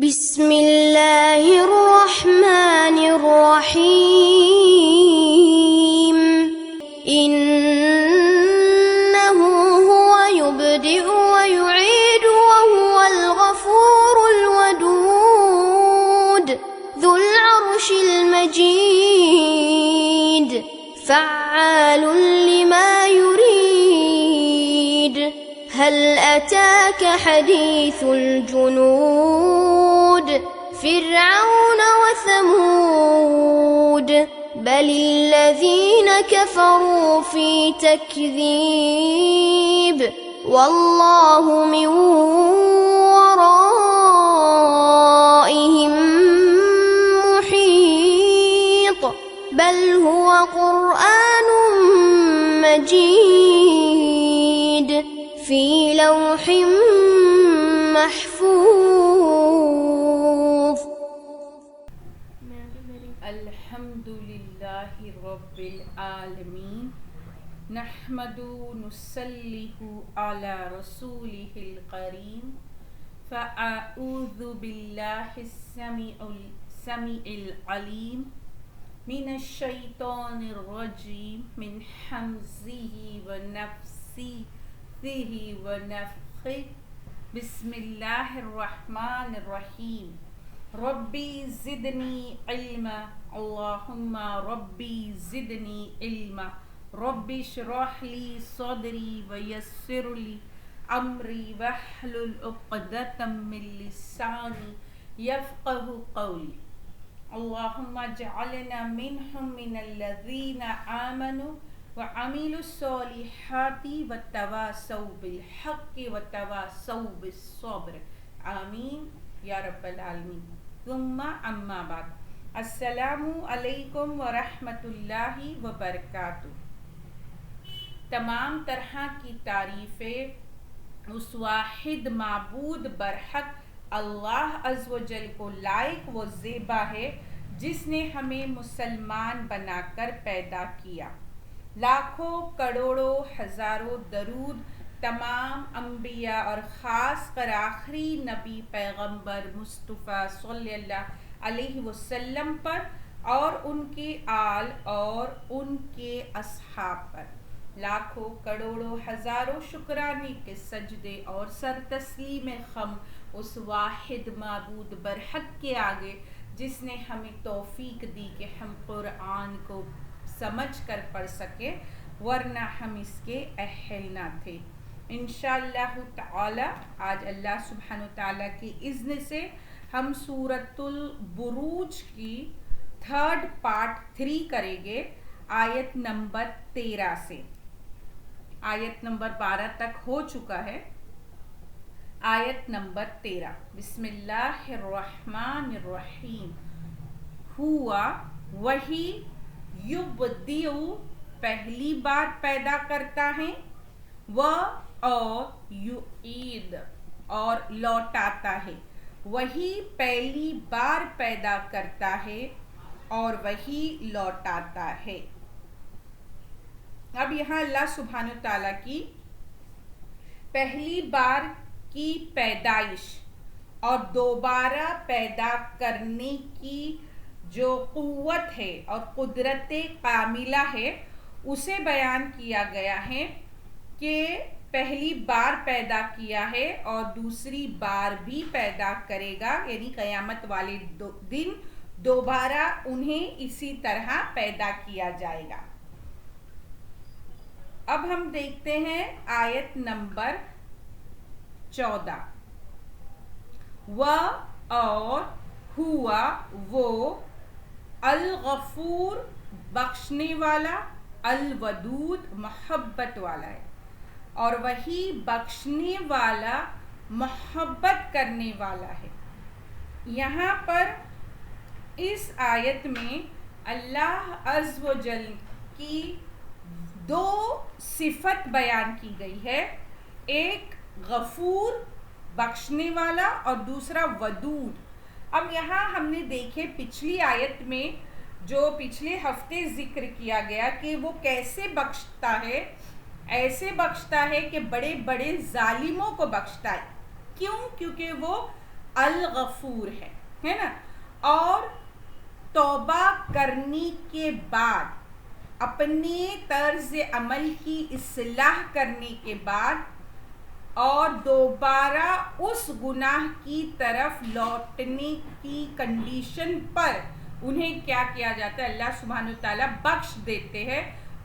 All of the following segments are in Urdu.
بسم اللہ الرحمن الرحیم انہ هو یبدئ ویعید وهو الغفور الودود ذو العرش المجید فعال لما يريد هل أتاك حديث الجنود فرعون وثمود بل الذين كفروا في تكذيب والله من ورائهم محيط بل هو قرآن مجيد في لوح محفوظ. الحمد للہ رب العالمین نحمدو نصلیہ علی رسولہ الکریم فاعوذ باللہ السمیع العلیم من الشیطان الرجیم من حمزہ ونفسہ ونفخہ بسم اللہ الرحمن الرحیم ربی زدنی علما اللہم ربی زدنی علما ربی اشرح لی صدری ویسر لی امری واحلل عقدۃ من لسانی یفقہ قولی اللہم اجعلنا منہم من الذین آمنوا وعملوا الصالحات وتواصوا بالحق وتواصوا بالصبر آمین یا رب العالمین. ثم اما بعد السلام علیکم ورحمۃ اللہ وبرکاتہ. تمام طرح کی تعریفیں اس واحد معبود برحق اللہ عز و جل کو لائق و زیبا ہے جس نے ہمیں مسلمان بنا کر پیدا کیا. لاکھوں کروڑوں ہزاروں درود تمام انبیاء اور خاص کر آخری نبی پیغمبر مصطفیٰ صلی اللہ علیہ وسلم پر اور ان کے آل اور ان کے اصحاب پر. لاکھوں کروڑوں ہزاروں شکرانے کے سجدے اور سر تسلیم خم اس واحد معبود برحق کے آگے جس نے ہمیں توفیق دی کہ ہم قرآن کو سمجھ کر پڑھ سکے ورنہ ہم اس کے اہل نہ تھے. انشاءاللہ تعالی آج اللہ سبحانہ وتعالی کی اذن سے ہم سورۃ البروج کی تھرڈ پارٹ 3 کریں گے آیت نمبر 13 سے. آیت نمبر 12 تک ہو چکا ہے. آیت نمبر 13 بسم اللہ الرحمن الرحیم. ہوا وہی یبدئ پہلی بار پیدا کرتا ہے اور یعید اور لوٹاتا ہے. وہی پہلی بار پیدا کرتا ہے اور وہی لوٹاتا ہے. اب یہاں اللہ سبحانہ تعالیٰ کی پہلی بار کی پیدائش اور دوبارہ پیدا کرنے کی جو قوت ہے اور قدرت کاملہ ہے اسے بیان کیا گیا ہے کہ پہلی بار پیدا کیا ہے اور دوسری بار بھی پیدا کرے گا، یعنی قیامت والے دن دوبارہ انہیں اسی طرح پیدا کیا جائے گا. اب ہم دیکھتے ہیں آیت نمبر 14. اور ہوا وہ الغفور بخشنے والا، الودود محبت والا ہے، اور وہی بخشنے والا محبت کرنے والا ہے. یہاں پر اس آیت میں اللہ عز و جل کی 2 صفت بیان کی گئی ہے، ایک غفور بخشنے والا اور دوسرا ودود. اب یہاں ہم نے دیکھے پچھلی آیت میں جو پچھلے ہفتے ذکر کیا گیا کہ وہ کیسے بخشتا ہے، ایسے بخشتا ہے کہ بڑے بڑے ظالموں کو بخشتا ہے. کیوں؟ کیونکہ وہ الغفور ہے نا. اور توبہ کرنے کے بعد اپنے طرز عمل کی اصلاح کرنے کے بعد اور دوبارہ اس گناہ کی طرف لوٹنے کی کنڈیشن پر انہیں کیا کیا جاتا ہے؟ اللہ سبحانہ وتعالیٰ بخش دیتے ہیں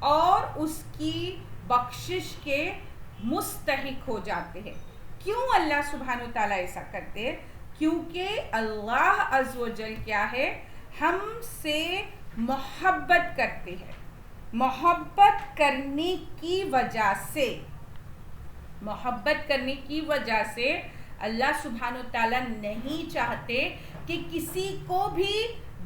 اور اس کی بخشش کے مستحق ہو جاتے ہیں. کیوں اللہ سبحانہ وتعالیٰ ایسا کرتے ہیں؟ کیونکہ اللہ عز و جل کیا ہے؟ ہم سے محبت کرتے ہیں. محبت کرنے کی وجہ سے اللہ سبحانہ وتعالیٰ نہیں چاہتے کہ کسی کو بھی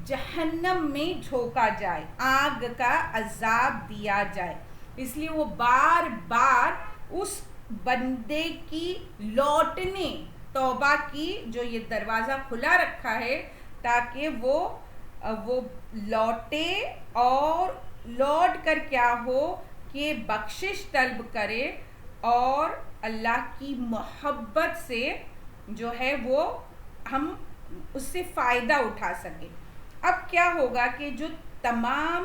جہنم میں جھونکا جائے، آگ کا عذاب دیا جائے. اس لیے وہ بار بار اس بندے کی لوٹنے، توبہ کی جو یہ دروازہ کھلا رکھا ہے تاکہ وہ لوٹے اور لوٹ کر کیا ہو کہ بخشش طلب کرے اور اللہ کی محبت سے جو ہے وہ ہم اس سے فائدہ اٹھا سکیں. اب کیا ہوگا کہ جو تمام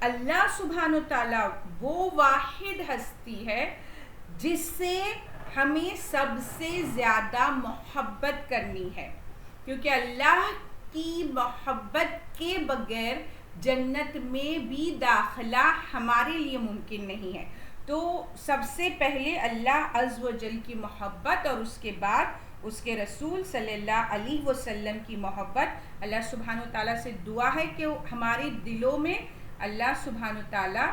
اللہ سبحانہ وتعالیٰ وہ واحد ہستی ہے جس سے ہمیں سب سے زیادہ محبت کرنی ہے، کیونکہ اللہ کی محبت کے بغیر جنت میں بھی داخلہ ہمارے لیے ممکن نہیں ہے. تو سب سے پہلے اللہ عز و جل کی محبت اور اس کے بعد اس کے رسول صلی اللہ علیہ وسلم کی محبت. اللہ سبحانہ وتعالیٰ سے دعا ہے کہ ہمارے دلوں میں اللہ سبحانہ وتعالیٰ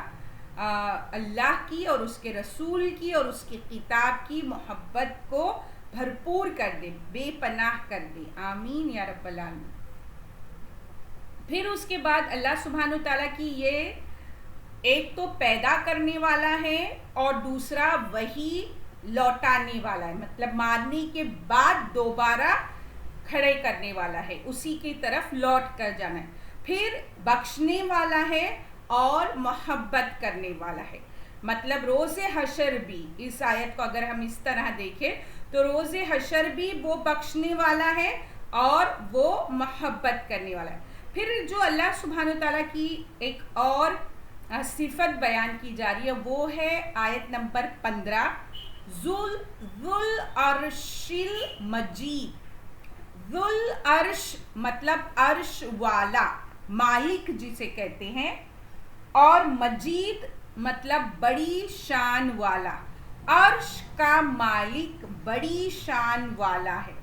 اللہ کی اور اس کے رسول کی اور اس کی کتاب کی محبت کو بھرپور کر دے، بے پناہ کر دے. آمین یا رب العالمین. پھر اس کے بعد اللہ سبحانہ وتعالیٰ کی یہ ایک تو پیدا کرنے والا ہے اور دوسرا وہی لوٹانے والا ہے، مطلب مارنے کے بعد دوبارہ کھڑے کرنے والا ہے، اسی کی طرف لوٹ کر جانا ہے. پھر بخشنے والا ہے اور محبت کرنے والا ہے. مطلب روز حشر بھی، اس آیت کو اگر ہم اس طرح دیکھیں تو روز حشر بھی وہ بخشنے والا ہے اور وہ محبت کرنے والا ہے. پھر جو اللہ سبحانہ وتعالیٰ کی ایک اور صفت بیان کی جا رہی ہے وہ ہے آیت نمبر 15، ذو العرش المجید. ذو العرش مطلب عرش والا، مالک جسے کہتے ہیں، اور مجید مطلب بڑی شان والا. عرش کا مالک بڑی شان والا ہے.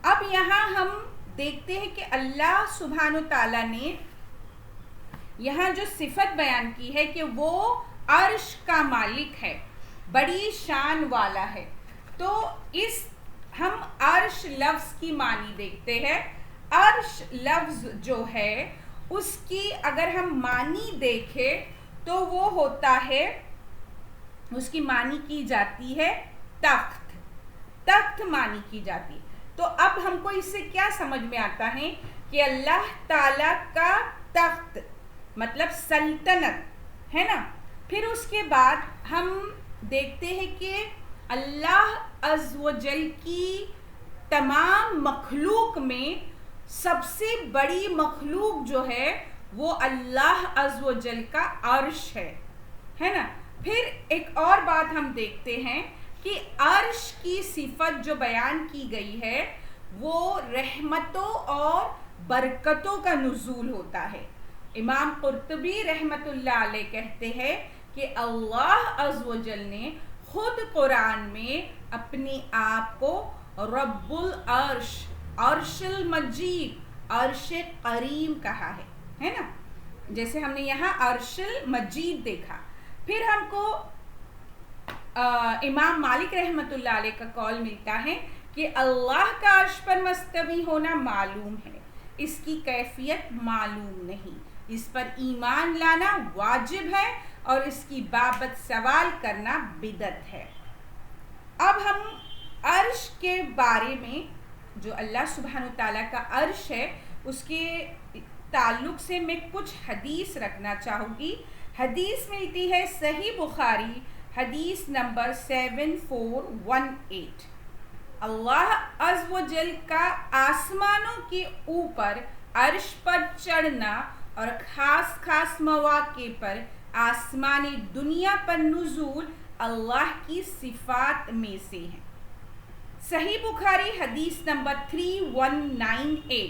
اب یہاں ہم دیکھتے ہیں کہ اللہ سبحانہ تعالیٰ نے یہاں جو صفت بیان کی ہے کہ وہ عرش کا مالک ہے، بڑی شان والا ہے. تو ہم عرش لفظ کی معنی دیکھتے ہیں. عرش لفظ جو ہے اس کی اگر ہم معنی دیکھیں تو وہ ہوتا ہے، اس کی معنی کی جاتی ہے تخت. تخت معنی کی جاتی ہے. تو اب ہم کو اس سے کیا سمجھ میں آتا ہے کہ اللہ تعالیٰ کا تخت مطلب سلطنت ہے نا. پھر اس کے بعد ہم دیکھتے ہیں کہ اللہ عز و جل کی تمام مخلوق میں سب سے بڑی مخلوق جو ہے وہ اللہ عز و جل کا عرش ہے نا. پھر ایک اور بات ہم دیکھتے ہیں کہ عرش کی صفت جو بیان کی گئی ہے وہ رحمتوں اور برکتوں کا نزول ہوتا ہے. امام قرطبی رحمت اللہ علیہ کہتے ہیں کہ اللہ عز و جل نے خود قرآن میں اپنے آپ کو رب العرش، عرش المجید، عرش کریم کہا ہے نا. جیسے ہم نے یہاں عرش المجید دیکھا. پھر ہم کو امام مالک رحمت اللہ علیہ کا قول ملتا ہے کہ اللہ کا عرش پر مستوی ہونا معلوم ہے، اس کی کیفیت معلوم نہیں، اس پر ایمان لانا واجب ہے اور اس کی بابت سوال کرنا بدعت ہے. اب ہم عرش کے بارے میں، جو اللہ سبحانہ تعالیٰ کا عرش ہے، اس کے تعلق سے میں کچھ حدیث رکھنا چاہوں گی. حدیث ملتی ہے صحیح بخاری حدیث نمبر 7418. اللہ عز و جل کا آسمانوں کے اوپر عرش پر چڑھنا اور خاص خاص مواقع پر آسمانی دنیا پر نزول اللہ کی صفات میں سے ہیں۔ صحیح بخاری حدیث نمبر 3198،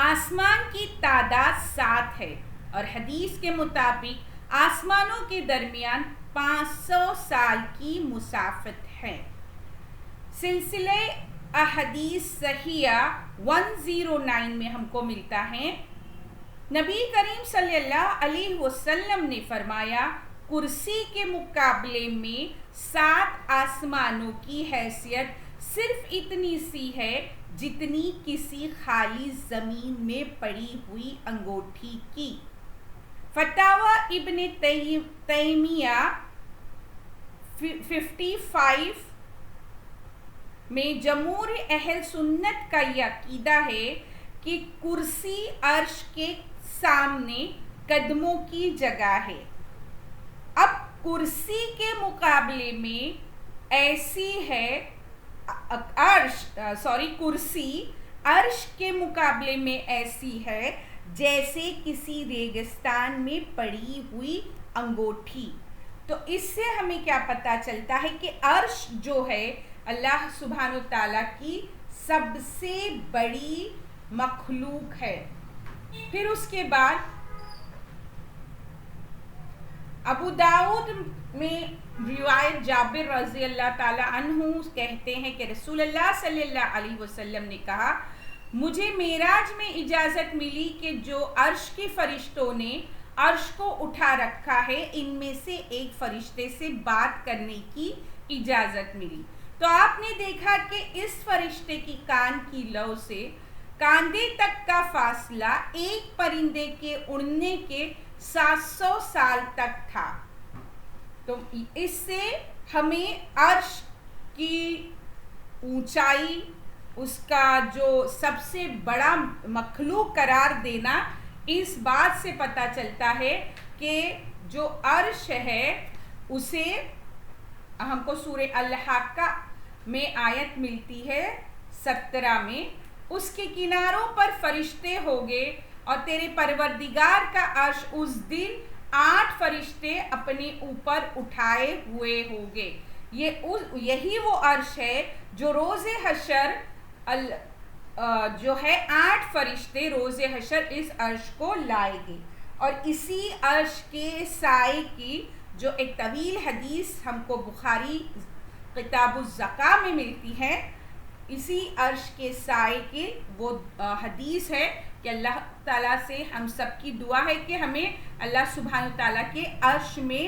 آسمان کی تعداد 7 ہے اور حدیث کے مطابق آسمانوں کے درمیان 500 سال کی مسافت ہے۔ سلسلہ احادیث صحیحہ 109 میں ہم کو ملتا ہے، نبی کریم صلی اللہ علیہ وسلم نے فرمایا کرسی کے مقابلے میں 7 آسمانوں کی حیثیت صرف اتنی سی ہے جتنی کسی خالی زمین میں پڑی ہوئی انگوٹھی کی۔ فتاوی ابن تیمیہ 55 میں جمہور اہل سنت کا یہ عقیدہ ہے کہ کرسی عرش کے سامنے قدموں کی جگہ ہے۔ اب کرسی کے مقابلے میں ایسی ہے کرسی عرش کے مقابلے میں ایسی ہے جیسے کسی ریگستان میں پڑی ہوئی انگوٹھی۔ تو اس سے ہمیں کیا پتہ چلتا ہے کہ عرش جو ہے اللہ سبحانہ تعالیٰ کی سب سے بڑی مخلوق ہے۔ پھر اس کے بعد ابو داؤد میں روایت جابر رضی اللہ تعالیٰ عنہ کہتے ہیں کہ رسول اللہ صلی اللہ علیہ وسلم نے کہا، مجھے معراج میں اجازت ملی کہ جو عرش کے فرشتوں نے عرش کو اٹھا رکھا ہے ان میں سے ایک فرشتے سے بات کرنے کی اجازت ملی۔ تو آپ نے دیکھا کہ اس فرشتے کی کان کی لو سے کاندھے تک کا فاصلہ ایک پرندے کے اڑنے کے 700 سال تک تھا۔ تو اس سے ہمیں عرش کی اونچائی، اس کا جو سب سے بڑا مخلوق قرار دینا، اس بات سے پتہ چلتا ہے کہ جو عرش ہے اسے ہم کو سورہ الحاقہ میں آیت ملتی ہے 17 میں، اس کے کناروں پر فرشتے ہوگے اور تیرے پروردگار کا عرش اس دن 8 فرشتے اپنے اوپر اٹھائے ہوئے ہوگے۔ یہی وہ عرش ہے جو روز حشر جو ہے 8 فرشتے روز حشر اس عرش کو لائے گے، اور اسی عرش کے سائے کی جو ایک طویل حدیث ہم کو بخاری کتاب الزکاة میں ملتی ہے، اسی عرش کے سائے کی وہ حدیث ہے کہ اللہ تعالیٰ سے ہم سب کی دعا ہے کہ ہمیں اللہ سبحانہ تعالیٰ کے عرش میں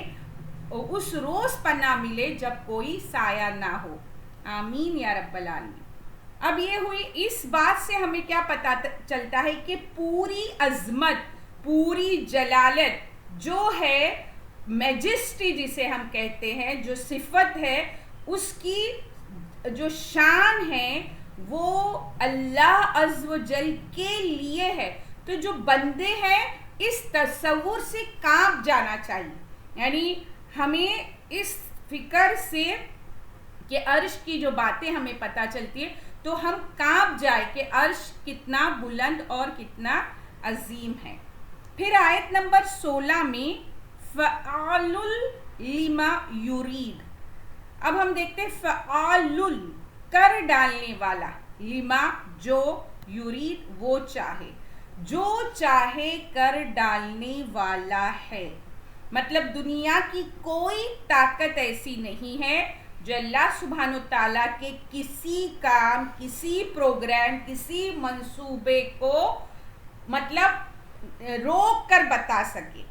اس روز پناہ ملے جب کوئی سایہ نہ ہو، آمین یا رب العالمین۔ اب یہ ہوئی، اس بات سے ہمیں کیا پتہ چلتا ہے کہ پوری عظمت، پوری جلالت جو ہے، میجسٹی جسے ہم کہتے ہیں، جو صفت ہے، اس کی جو شان ہے وہ اللہ عز و جل کے لیے ہے۔ تو جو بندے ہیں اس تصور سے کانپ جانا چاہیے، یعنی ہمیں اس فکر سے کہ عرش کی جو باتیں ہمیں پتہ چلتی ہے تو ہم کانپ جائے کہ عرش کتنا بلند اور کتنا عظیم ہے۔ پھر آیت نمبر 16 میں فعال لما یرید، اب ہم دیکھتے ہیں فعال کر ڈالنے والا، لما جو، یرید وہ چاہے، جو چاہے کر ڈالنے والا ہے۔ مطلب دنیا کی کوئی طاقت ایسی نہیں ہے جو اللہ سبحانہ تعالیٰ کے کسی کام، کسی پروگرام، کسی منصوبے کو مطلب روک کر بتا سکے،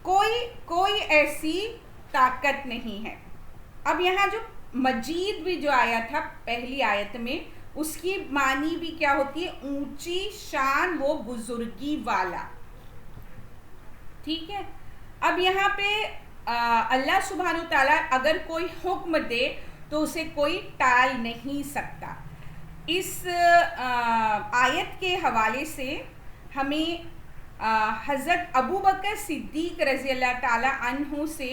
کوئی ایسی طاقت نہیں ہے۔ اب یہاں جو مجید بھی جو آیا تھا پہلی آیت میں، اس کی معنی بھی کیا ہوتی ہے؟ اونچی شان و بزرگی والا، ٹھیک ہے۔ اب یہاں پہ اللہ سبحانہ تعالیٰ اگر کوئی حکم دے تو اسے کوئی ٹال نہیں سکتا۔ اس آیت کے حوالے سے ہمیں حضرت ابو بکر صدیق رضی اللہ تعالیٰ عنہ سے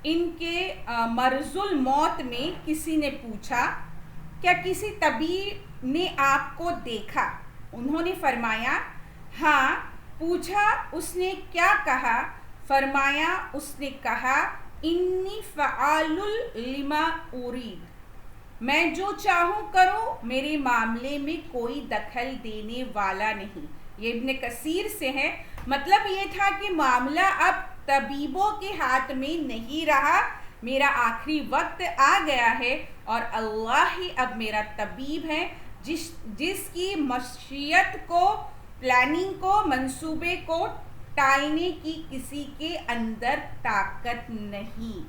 ان کے مرض الموت میں کسی نے پوچھا کیا کسی طبیب نے آپ کو دیکھا؟ انہوں نے فرمایا ہاں. پوچھا اس نے کیا کہا؟ فرمایا اس نے کہا انی فعال لما ارید، میں جو چاہوں کروں، میرے معاملے میں کوئی دخل دینے والا نہیں. یہ ابن کثیر سے ہے. مطلب یہ تھا کہ معاملہ اب طبیبوں کے ہاتھ میں نہیں رہا، میرا آخری وقت آ گیا ہے اور اللہ ہی اب میرا طبیب ہے، جس کی مشیت کو، پلاننگ کو، منصوبے کو ٹالنے کی کسی کے اندر طاقت نہیں.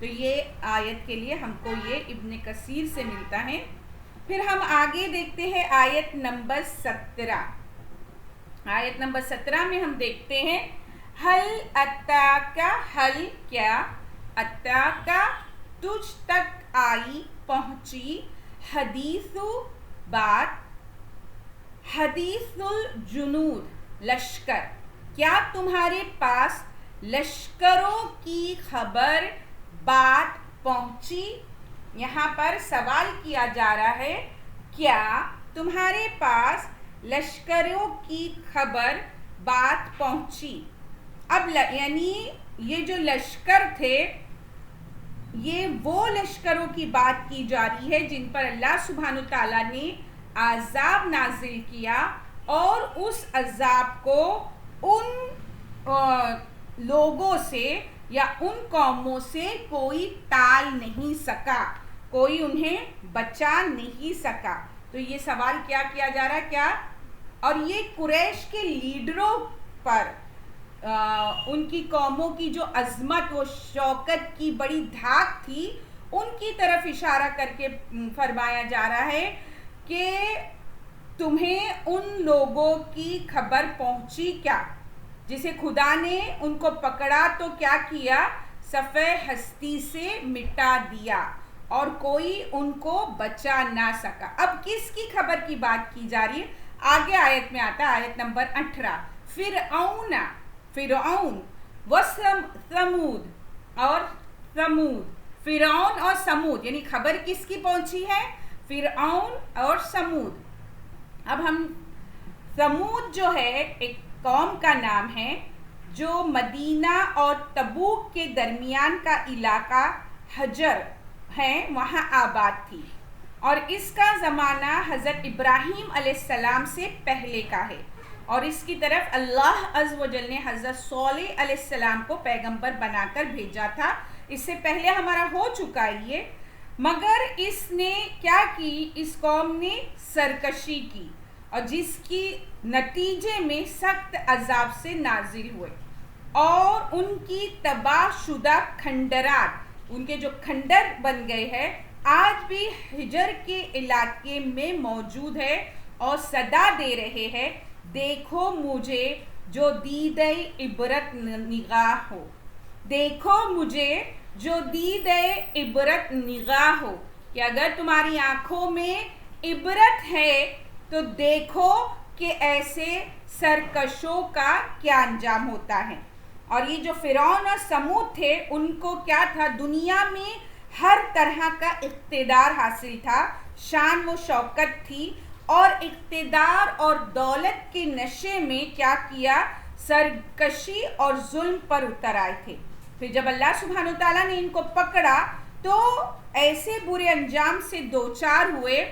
تو یہ آیت کے لیے ہم کو یہ ابن کثیر سے ملتا ہے. پھر ہم آگے دیکھتے ہیں آیت نمبر 17. آیت نمبر 17 میں ہم دیکھتے ہیں حل اتاکا، حل کیا، اتاکا تجھ تک آئی، پہنچی، حدیث بات، حدیث الجنود لشکر، کیا تمہارے پاس لشکروں کی خبر، بات پہنچی. یہاں پر سوال کیا جا رہا ہے کیا تمہارے پاس لشکروں کی خبر، بات پہنچی. اب یعنی یہ جو لشکر تھے، یہ وہ لشکروں کی بات کی جا رہی ہے جن پر اللہ سبحانہ تعالیٰ نے عذاب نازل کیا، اور اس عذاب کو ان لوگوں سے یا ان قوموں سے کوئی ٹال نہیں سکا، کوئی انہیں بچا نہیں سکا. تو یہ سوال کیا کیا جا رہا ہے کیا، اور یہ قریش کے لیڈروں پر، ان کی قوموں کی جو عظمت و شوکت کی بڑی دھاک تھی، ان کی طرف اشارہ کر کے فرمایا جا رہا ہے کہ تمہیں ان لوگوں کی خبر پہنچی کیا، جسے خدا نے ان کو پکڑا تو کیا کیا، صفحہ ہستی سے مٹا دیا اور کوئی ان کو بچا نہ سکا. اب کس کی خبر کی بات کی جا رہی ہے؟ آگے آیت میں آتا ہے آیت نمبر 18 فرعون و ثمود، اور ثمود، فرعون اور سمود، یعنی خبر کس کی پہنچی ہے؟ فرعون اور سمود. اب ہم سمود جو ہے ایک قوم کا نام ہے جو مدینہ اور تبوک کے درمیان کا علاقہ حجر ہے، وہاں آباد تھی، اور اس کا زمانہ حضرت ابراہیم علیہ السلام سے پہلے کا ہے، اور اس کی طرف اللہ عز و جل نے حضرت صالح علیہ السلام کو پیغمبر بنا کر بھیجا تھا. اس سے پہلے ہمارا ہو چکا یہ، مگر اس نے کیا کی، اس قوم نے سرکشی کی، اور جس کی نتیجے میں سخت عذاب سے نازل ہوئے، اور ان کی تباہ شدہ کھنڈرات، ان کے جو کھنڈر بن گئے ہیں، آج بھی حجر کے علاقے میں موجود ہے اور صدا دے رہے ہیں دیکھو مجھے جو دیدہ عبرت نگاہ ہو، دیکھو مجھے جو دیدہ عبرت نگاہ ہو، کہ اگر تمہاری آنکھوں میں عبرت ہے تو دیکھو کہ ایسے سرکشوں کا کیا انجام ہوتا ہے. اور یہ جو فرعون اور سمود تھے، ان کو کیا تھا، دنیا میں ہر طرح کا اقتدار حاصل تھا، شان و شوکت تھی، اور اقتدار اور دولت کے نشے میں کیا کیا، سرکشی اور ظلم پر اتر آئے تھے. پھر جب اللہ سبحانہ تعالیٰ نے ان کو پکڑا تو ایسے برے انجام سے دوچار ہوئے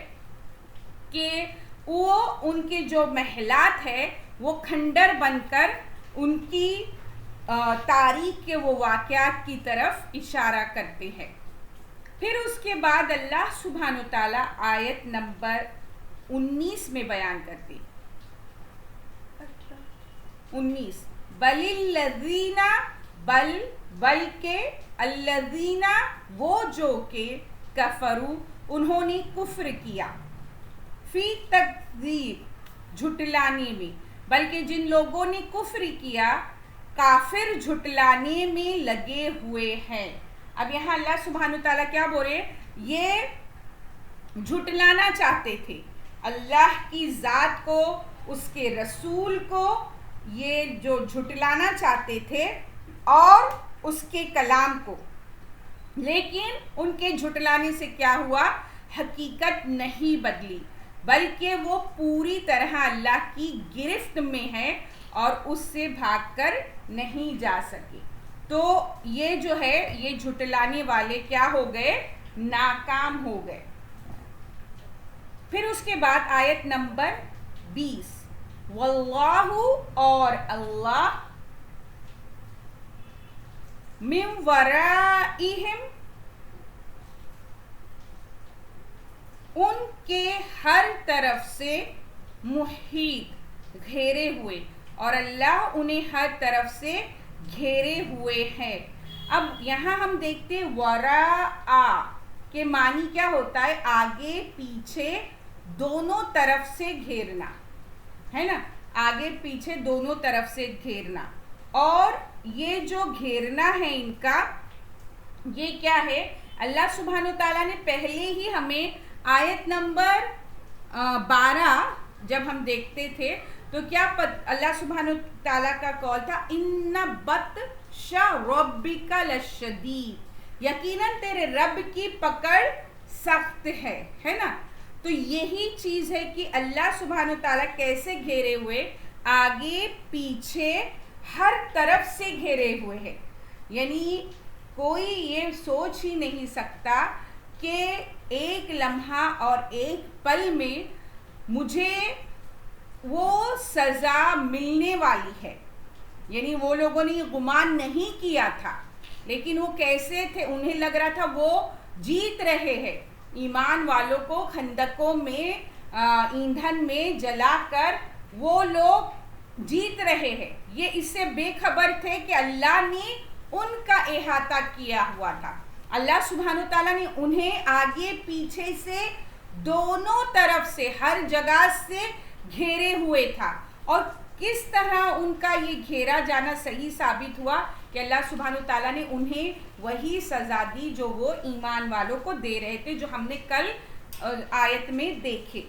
کہ وہ ان کے جو محلات ہے وہ کھنڈر بن کر ان کی تاریخ کے وہ واقعات کی طرف اشارہ کرتے ہیں. پھر اس کے بعد اللہ سبحانہ تعالیٰ آیت نمبر 19 میں بیان کرتے 19 بلکہ الذین، وہ جو کہ کفروا، انہوں نے کفر کیا، فی تکذیب، جھٹلانے میں، بلکہ جن لوگوں نے کفر کیا کافر جھٹلانے میں لگے ہوئے ہیں. اب یہاں اللہ سبحانہ تعالیٰ کیا بول رہے، یہ جھٹلانا چاہتے تھے اللہ کی ذات کو، اس کے رسول کو، یہ جو جھٹلانا چاہتے تھے اور اس کے کلام کو، لیکن ان کے جھٹلانے سے کیا ہوا، حقیقت نہیں بدلی، بلکہ وہ پوری طرح اللہ کی گرفت میں ہے اور اس سے بھاگ کر نہیں جا سکے۔ تو یہ جو ہے یہ جھٹلانے والے کیا ہو گئے؟ ناکام ہو گئے۔ پھر اس کے بعد آیت نمبر 20، واللہ اور اللہ، من ورائہم ان کے ہر طرف سے، محیط گھیرے ہوئے، اور اللہ انہیں ہر طرف سے گھیرے ہوئے ہیں۔ اب یہاں ہم دیکھتے ہیں وراء کے معنی کیا ہوتا ہے؟ آگے پیچھے دونوں طرف سے گھیرنا، ہے نا، آگے پیچھے دونوں طرف سے گھیرنا۔ اور یہ جو گھیرنا ہے ان کا، یہ کیا ہے؟ اللہ سبحانہ تعالیٰ نے پہلے ہی ہمیں آیت نمبر 12 جب ہم دیکھتے تھے تو کیا اللہ سبحانہ تعالیٰ کا قول تھا، ان بطش ربک لشدید، یقیناً تیرے رب کی پکڑ سخت ہے نا۔ تو یہی چیز ہے کہ اللہ سبحانہ تعالیٰ کیسے گھیرے ہوئے؟ آگے پیچھے ہر طرف سے گھیرے ہوئے ہیں، یعنی کوئی یہ سوچ ہی نہیں سکتا کہ ایک لمحہ اور ایک پل میں مجھے وہ سزا ملنے والی ہے۔ یعنی وہ لوگوں نے یہ گمان نہیں کیا تھا، لیکن وہ کیسے تھے؟ انہیں لگ رہا تھا وہ جیت رہے ہیں، ایمان والوں کو خندقوں میں ایندھن میں جلا کر وہ لوگ جیت رہے ہیں۔ یہ اس سے بے خبر تھے کہ اللہ نے ان کا احاطہ کیا ہوا تھا، اللہ سبحانہ تعالیٰ نے انہیں آگے پیچھے سے دونوں طرف سے ہر جگہ سے گھیرے ہوئے تھا۔ اور کس طرح ان کا یہ گھیرا جانا صحیح ثابت ہوا کہ اللہ سبحانہ تعالیٰ نے انہیں وہی سزا دی جو وہ ایمان والوں کو دے رہے تھے، جو ہم نے کل آیت میں دیکھے۔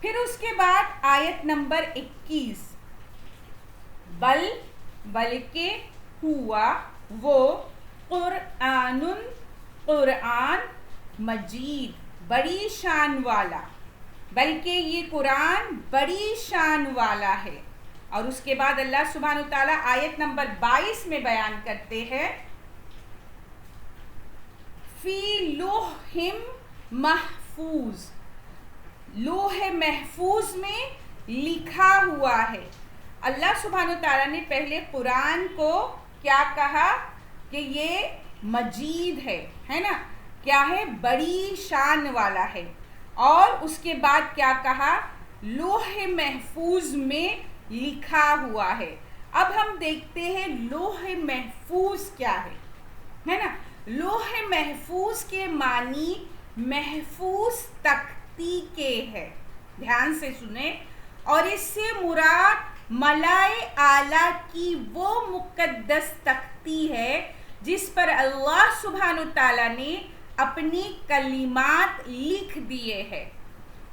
پھر اس کے بعد آیت نمبر 21، بلکہ ہوا وہ قرآن مجید، بڑی شان والا، بلکہ یہ قرآن بڑی شان والا ہے۔ اور اس کے بعد اللہ سبحانہ تعالیٰ آیت نمبر 22 میں بیان کرتے ہیں، فی لوح محفوظ، لوح محفوظ میں لکھا ہوا ہے۔ اللہ سبحانہ تعالیٰ نے پہلے قرآن کو کیا کہا کہ یہ مجید ہے نا، کیا ہے؟ بڑی شان والا ہے۔ اور اس کے بعد کیا کہا؟ لوح محفوظ میں لکھا ہوا ہے۔ اب ہم دیکھتے ہیں لوح محفوظ کیا ہے نا۔ لوح محفوظ کے معنی محفوظ تختی کے ہے، دھیان سے سنیں، اور اس سے مراد ملائے اعلیٰ کی وہ مقدس تختی ہے جس پر اللہ سبحانہ تعالیٰ نے اپنی کلمات لکھ دیے ہیں۔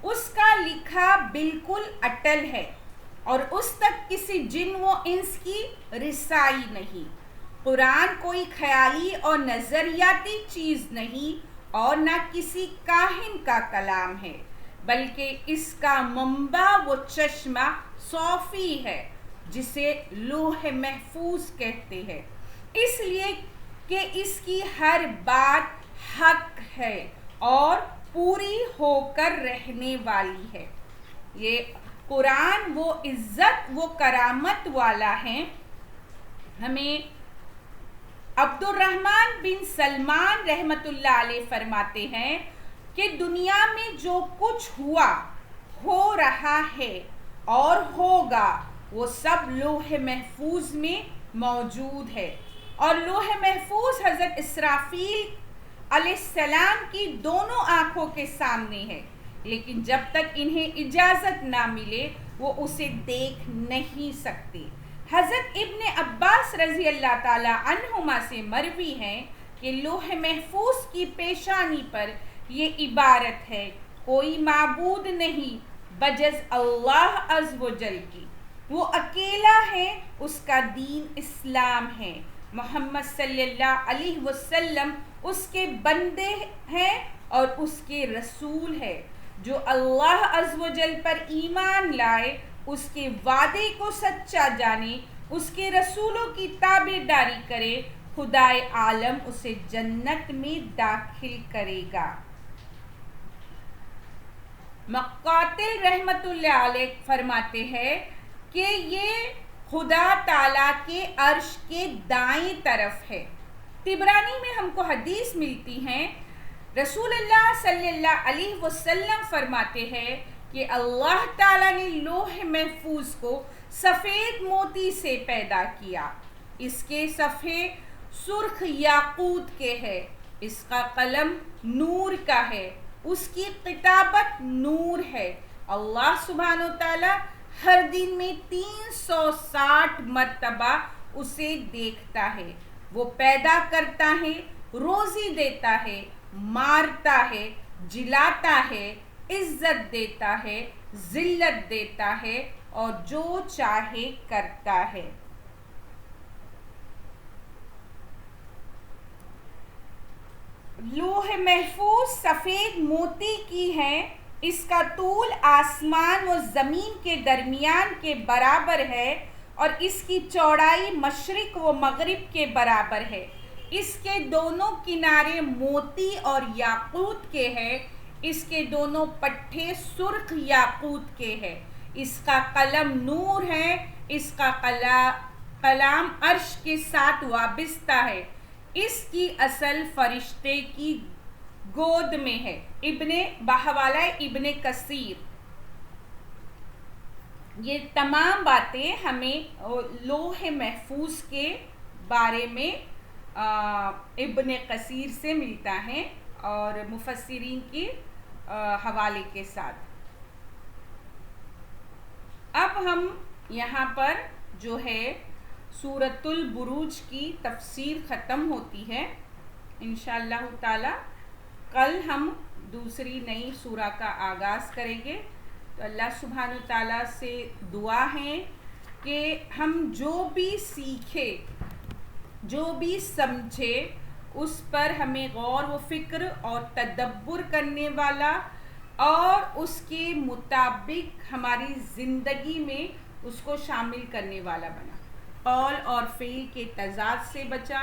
اس کا لکھا بالکل اٹل ہے اور اس تک کسی جن و انس کی رسائی نہیں۔ قرآن کوئی خیالی اور نظریاتی چیز نہیں اور نہ کسی کاہن کا کلام ہے، بلکہ اس کا منبع وہ چشمہ صوفی ہے جسے لوح محفوظ کہتے ہیں، اس لیے کہ اس کی ہر بات حق ہے اور پوری ہو کر رہنے والی ہے۔ یہ قرآن وہ عزت وہ کرامت والا ہے۔ ہمیں عبد الرحمن بن سلمان رحمۃ اللہ علیہ فرماتے ہیں کہ دنیا میں جو کچھ ہوا، ہو رہا ہے اور ہوگا، وہ سب لوح محفوظ میں موجود ہے۔ اور لوح محفوظ حضرت اسرافیل علیہ السلام کی دونوں آنکھوں کے سامنے ہے، لیکن جب تک انہیں اجازت نہ ملے وہ اسے دیکھ نہیں سکتے۔ حضرت ابن عباس رضی اللہ تعالی عنہما سے مروی ہے کہ لوح محفوظ کی پیشانی پر یہ عبارت ہے، کوئی معبود نہیں بجز اللہ عز و جل کی، وہ اکیلا ہے، اس کا دین اسلام ہے، محمد صلی اللہ علیہ وسلم اس کے بندے ہیں اور اس کے رسول ہے. جو اللہ عز و جل پر ایمان لائے، اس کے وعدے کو سچا جانے، اس کے رسولوں کی تابعداری کرے، خدائے عالم اسے جنت میں داخل کرے گا. مقاتل رحمت اللہ علیہ فرماتے ہیں کہ یہ خدا تعالیٰ کے عرش کے دائیں طرف ہے. طبرانی میں ہم کو حدیث ملتی ہیں، رسول اللہ صلی اللہ علیہ وسلم فرماتے ہیں کہ اللہ تعالیٰ نے لوح محفوظ کو سفید موتی سے پیدا کیا. اس کے صفحے سرخ یاقوت کے ہے، اس کا قلم نور کا ہے، اس کی کتابت نور ہے. اللہ سبحانہ و تعالیٰ ہر دن میں 360 مرتبہ اسے دیکھتا ہے. وہ پیدا کرتا ہے، روزی دیتا ہے، مارتا ہے، جلاتا ہے، عزت دیتا ہے، ذلت دیتا ہے، اور جو چاہے کرتا ہے. لوح محفوظ سفید موتی کی ہے. اس کا طول آسمان و زمین کے درمیان کے برابر ہے اور اس کی چوڑائی مشرق و مغرب کے برابر ہے. اس کے دونوں کنارے موتی اور یاقوت کے ہیں. اس کے دونوں پٹھے سرخ یاقوت کے ہیں. اس کا قلم نور ہے. اس کا کلام عرش کے ساتھ وابستہ ہے. اس کی اصل فرشتے کی گود میں ہے. بحوالہ ابن کثیر. یہ تمام باتیں ہمیں لوح محفوظ کے بارے میں ابن کثیر سے ملتا ہے اور مفسرین کے حوالے کے ساتھ. اب ہم یہاں پر جو ہے سورۃ البروج کی تفسیر ختم ہوتی ہے. انشاءاللہ تعالی کل ہم دوسری نئی سورہ کا آغاز کریں گے. تو اللہ سبحانہ تعالیٰ سے دعا ہے کہ ہم جو بھی سیکھے، جو بھی سمجھے، اس پر ہمیں غور و فکر اور تدبر کرنے والا اور اس کے مطابق ہماری زندگی میں اس کو شامل کرنے والا بنا. قول اور فعل کے تضاد سے بچا،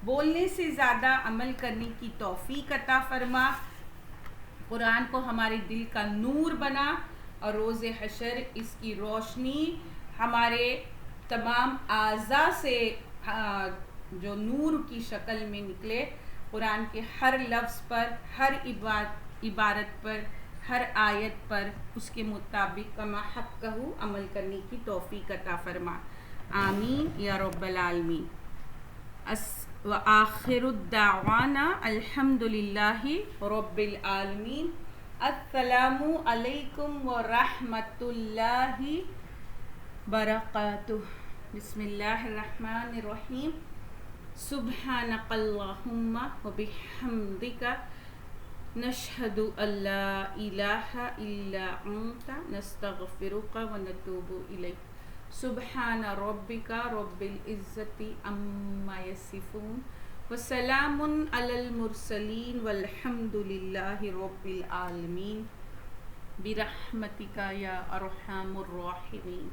بولنے سے زیادہ عمل کرنے کی توفیق عطا فرما. قرآن کو ہمارے دل کا نور بنا اور روز حشر اس کی روشنی ہمارے تمام اعضاء سے جو نور کی شکل میں نکلے. قرآن کے ہر لفظ پر، ہر عبارت پر، ہر آیت پر اس کے مطابق کما حق کہو عمل کرنے کی توفیق عطا فرما. آمین یا رب العالمین. وآخر الدعوانا الحمد للہ رب العالمین. السلام علیکم ورحمۃ اللہ برکاتہ. بسم اللہ الرحمن الرحیم. سبحانک اللہم وبحمدک نشہد ان لا الہ الا انت نستغفرک ونتوب الیک. سبحان ربک رب العزت عما یصفون وسلام علی المرسلین والحمد للہ رب العالمین. برحمتک یا ارحم الراحمین.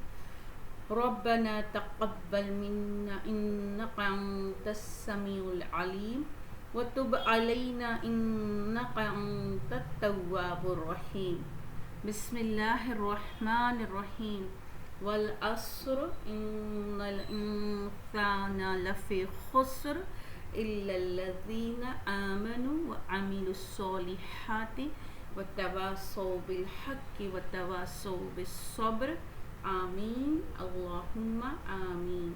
ربنا تقبل منا انک انت السمیع العلیم وتب علینا انک انت التواب الرحیم. بسم اللہ الرحمن الرحیم. والعصر ان الانسان لفی خسر الا الذین آمنوا وعملوا الصالحات وتواصوا بالحق وتواصوا بالصبر. آمین اللہم آمین.